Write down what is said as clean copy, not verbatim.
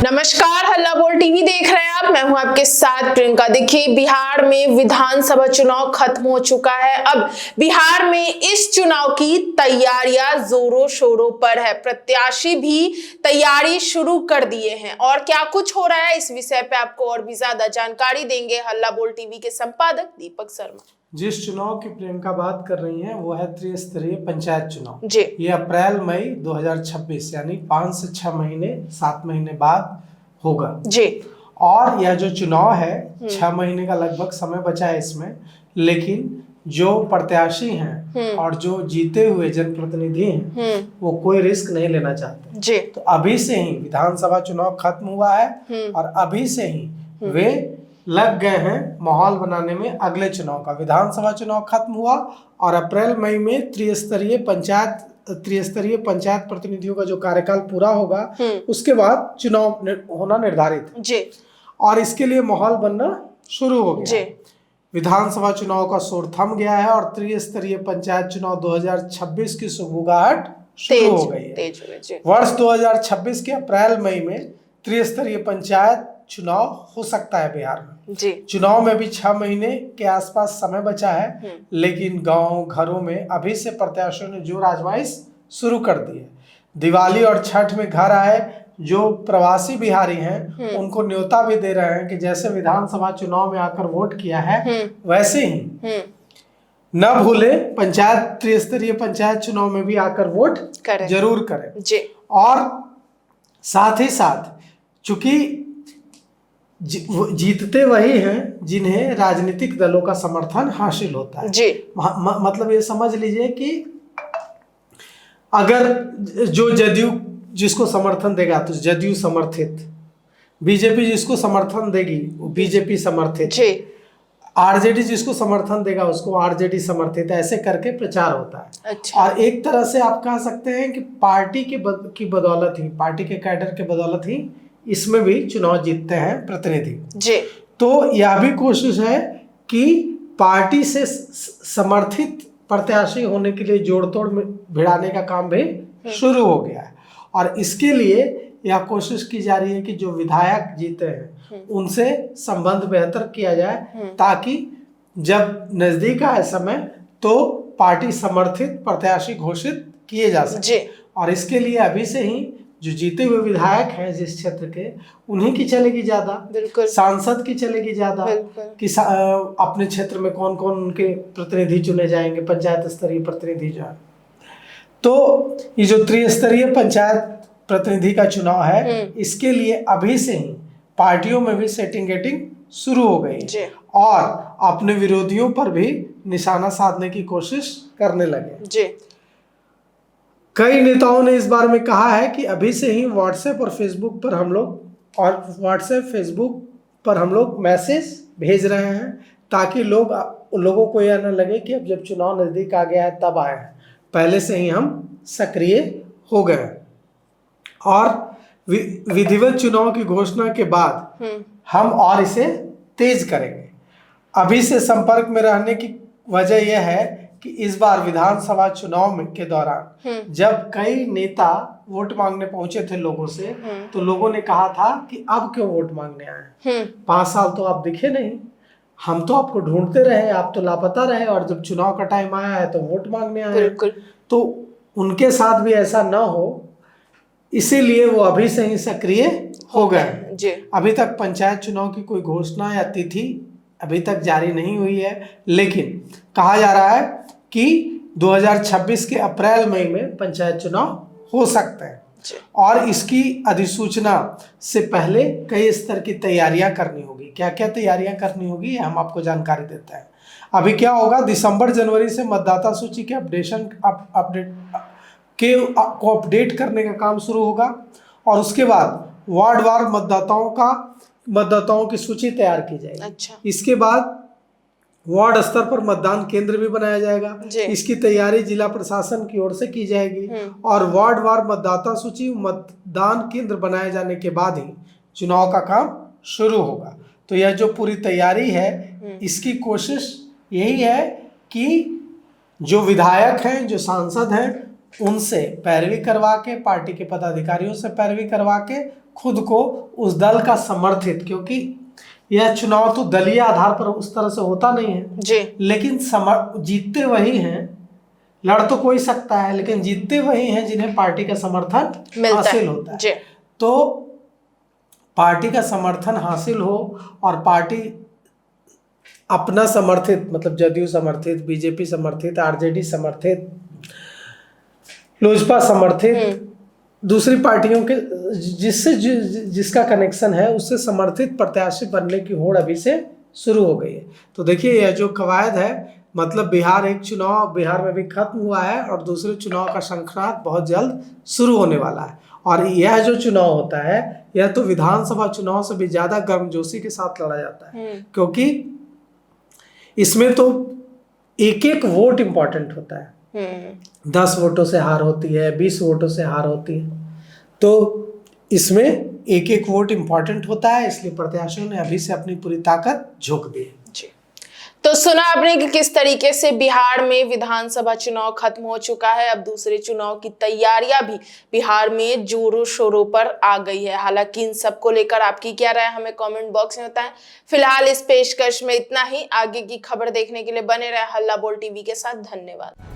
नमस्कार, हल्ला बोल टीवी देख रहे हैं आप। मैं हूं आपके साथ प्रियंका। देखिए, बिहार में विधानसभा चुनाव खत्म हो चुका है। अब बिहार में इस चुनाव की तैयारियां जोरों शोरों पर है। प्रत्याशी भी तैयारी शुरू कर दिए हैं और क्या कुछ हो रहा है, इस विषय पे आपको और भी ज्यादा जानकारी देंगे हल्ला बोल टीवी के संपादक दीपक शर्मा। जिस चुनाव की प्रियंका बात कर रही हैं वो है त्रिस्तरीय पंचायत चुनाव। जी, ये अप्रैल मई 2026 यानी 5 से 6 महीने 7 महीने बाद होगा। जी। और यह जो चुनाव है 6 महीने का लगभग समय बचा है इसमें, लेकिन जो प्रत्याशी हैं और जो जीते हुए जनप्रतिनिधि हैं वो कोई रिस्क नहीं लेना चाहते। जी। तो अभी से ही विधानसभा चुनाव खत्म हुआ है और अभी से ही वे लग गए हैं माहौल बनाने में अगले चुनाव का। विधानसभा चुनाव खत्म हुआ और अप्रैल मई में त्रिस्तरीय पंचायत प्रतिनिधियों का जो कार्यकाल पूरा होगा उसके बाद चुनाव होना निर्धारित है। जी। और इसके लिए माहौल बनना शुरू हो गया। जी। विधानसभा चुनाव का शोर थम गया है और त्रिस्तरीय पंचायत चुनाव 2026 की सुगबुगाहट शुरू हो गई है। वर्ष 2026 के अप्रैल मई में त्रिस्तरीय पंचायत चुनाव हो सकता है बिहार में। जी। चुनाव में भी 6 महीने के आसपास समय बचा है, लेकिन गांव घरों में अभी से प्रत्याशियों ने जोर आजमाइश शुरू कर दी है। दिवाली और छठ में घर आए जो प्रवासी बिहारी हैं उनको न्योता भी दे रहे हैं कि जैसे विधानसभा चुनाव में आकर वोट किया है वैसे ही न भूले त्रिस्तरीय पंचायत चुनाव में भी आकर वोट जरूर करें। जी। और साथ ही साथ चूंकि जीतते वही हैं जिन्हें राजनीतिक दलों का समर्थन हासिल होता है। जी। मतलब ये समझ लीजिए कि अगर जो जदयू जिसको समर्थन देगा तो जदयू समर्थित, बीजेपी जिसको समर्थन देगी वो बीजेपी समर्थित, आरजेडी जिसको समर्थन देगा उसको आरजेडी समर्थित, ऐसे करके प्रचार होता है। अच्छा। और एक तरह से आप कह सकते हैं कि पार्टी की बदौलत ही, पार्टी के कैडर के बदौलत ही इसमें भी चुनाव जीतते हैं प्रतिनिधि। जी। तो यह भी कोशिश है कि पार्टी से समर्थित प्रत्याशी होने के लिए जोड़ तोड़ में भिड़ाने का काम भी शुरू हो गया है। और इसके लिए यह कोशिश की जा रही है कि जो विधायक जीते हैं उनसे संबंध बेहतर किया जाए ताकि जब नजदीक आए समय तो पार्टी समर्थित प्रत्याशी घोषित किए जा सके। और इसके लिए अभी से ही जो जीते हुए विधायक हैं जिस क्षेत्र के, उन्हीं की चलेगी ज्यादा, सांसद की चलेगी ज्यादा कि अपने क्षेत्र में कौन कौन उनके प्रतिनिधि चुने जाएंगे, पंचायत स्तरीय प्रतिनिधि जो है। तो ये जो त्रिस्तरीय पंचायत प्रतिनिधि का चुनाव है इसके लिए अभी से ही पार्टियों में भी सेटिंग शुरू हो गई और अपने विरोधियों पर भी निशाना साधने की कोशिश करने लगे। कई नेताओं ने इस बारे में कहा है कि अभी से ही व्हाट्सएप और फेसबुक पर हम लोग मैसेज भेज रहे हैं ताकि लोगों को यह न लगे कि अब जब चुनाव नजदीक आ गया है तब आए हैं, पहले से ही हम सक्रिय हो गए। और विधिवत चुनाव की घोषणा के बाद हम और इसे तेज करेंगे। अभी से संपर्क में रहने की वजह यह है कि इस बार विधानसभा चुनाव के दौरान जब कई नेता वोट मांगने पहुंचे थे लोगों से, तो लोगों ने कहा था कि अब क्यों वोट मांगने आए, 5 साल तो आप दिखे नहीं, हम तो आपको ढूंढते रहे, आप तो लापता रहे, और जब चुनाव का टाइम आया है तो वोट मांगने आए। तो उनके साथ भी ऐसा ना हो इसीलिए वो अभी से ही सक्रिय हो गए। अभी तक पंचायत चुनाव की कोई घोषणा या तिथि अभी तक जारी नहीं हुई है, लेकिन कहा जा रहा है कि 2026 के अप्रैल मई में पंचायत चुनाव हो सकते हैं। और इसकी अधिसूचना से पहले कई स्तर की तैयारियां करनी होगी। क्या क्या तैयारियां करनी होगी हम आपको जानकारी देते हैं। अभी क्या होगा, दिसंबर जनवरी से मतदाता सूची के अपडेट करने का काम शुरू होगा और उसके बाद वार्डवार मतदाताओं की सूची तैयार की जाएगी। अच्छा। इसके बाद वार्ड स्तर पर मतदान केंद्र भी बनाया जाएगा। इसकी तैयारी जिला प्रशासन की ओर से की जाएगी और वार्डवार मतदाता सूची, मतदान केंद्र बनाए जाने के बाद ही चुनाव का काम शुरू होगा। तो यह जो पूरी तैयारी है इसकी कोशिश यही है कि जो विधायक हैं, जो सांसद हैं, उनसे पैरवी करवा के, पार्टी के पदाधिकारियों से पैरवी करवा के खुद को उस दल का समर्थित, क्योंकि यह चुनाव तो दलीय आधार पर उस तरह से होता नहीं है जी, लेकिन जीतते वही हैं, लड़ तो कोई सकता है लेकिन जीतते वही हैं जिन्हें पार्टी का समर्थन हासिल होता है। जी। तो पार्टी का समर्थन हासिल हो और पार्टी अपना समर्थित, मतलब जदयू समर्थित, बीजेपी समर्थित, आरजेडी समर्थित, लोजपा समर्थित, दूसरी पार्टियों के जिससे जिसका कनेक्शन है उससे समर्थित प्रत्याशी बनने की होड़ अभी से शुरू हो गई है। तो देखिए यह जो कवायद है, मतलब बिहार में भी खत्म हुआ है और दूसरे चुनाव का शंखनाद बहुत जल्द शुरू होने वाला है। और यह जो चुनाव होता है यह तो विधानसभा चुनाव से भी ज्यादा गर्मजोशी के साथ लड़ा जाता है, क्योंकि इसमें तो एक एक वोट इंपॉर्टेंट होता है। 10 वोटों से हार होती है, 20 वोटों से हार होती है, तो इसमें एक एक वोट इंपॉर्टेंट होता है, इसलिए प्रत्याशियों ने अभी से अपनी पूरी ताकत झोंक दी है। जी। तो सुना आपने कि किस तरीके से बिहार में विधानसभा चुनाव खत्म हो चुका है, अब दूसरे चुनाव की तैयारियां भी बिहार में जोरों शोरों पर आ गई है। हालांकि इन सबको लेकर आपकी क्या राय हमें कमेंट बॉक्स में बताएं। फिलहाल इस पेशकश में इतना ही। आगे की खबर देखने के लिए बने रहे हल्ला बोल टीवी के साथ। धन्यवाद।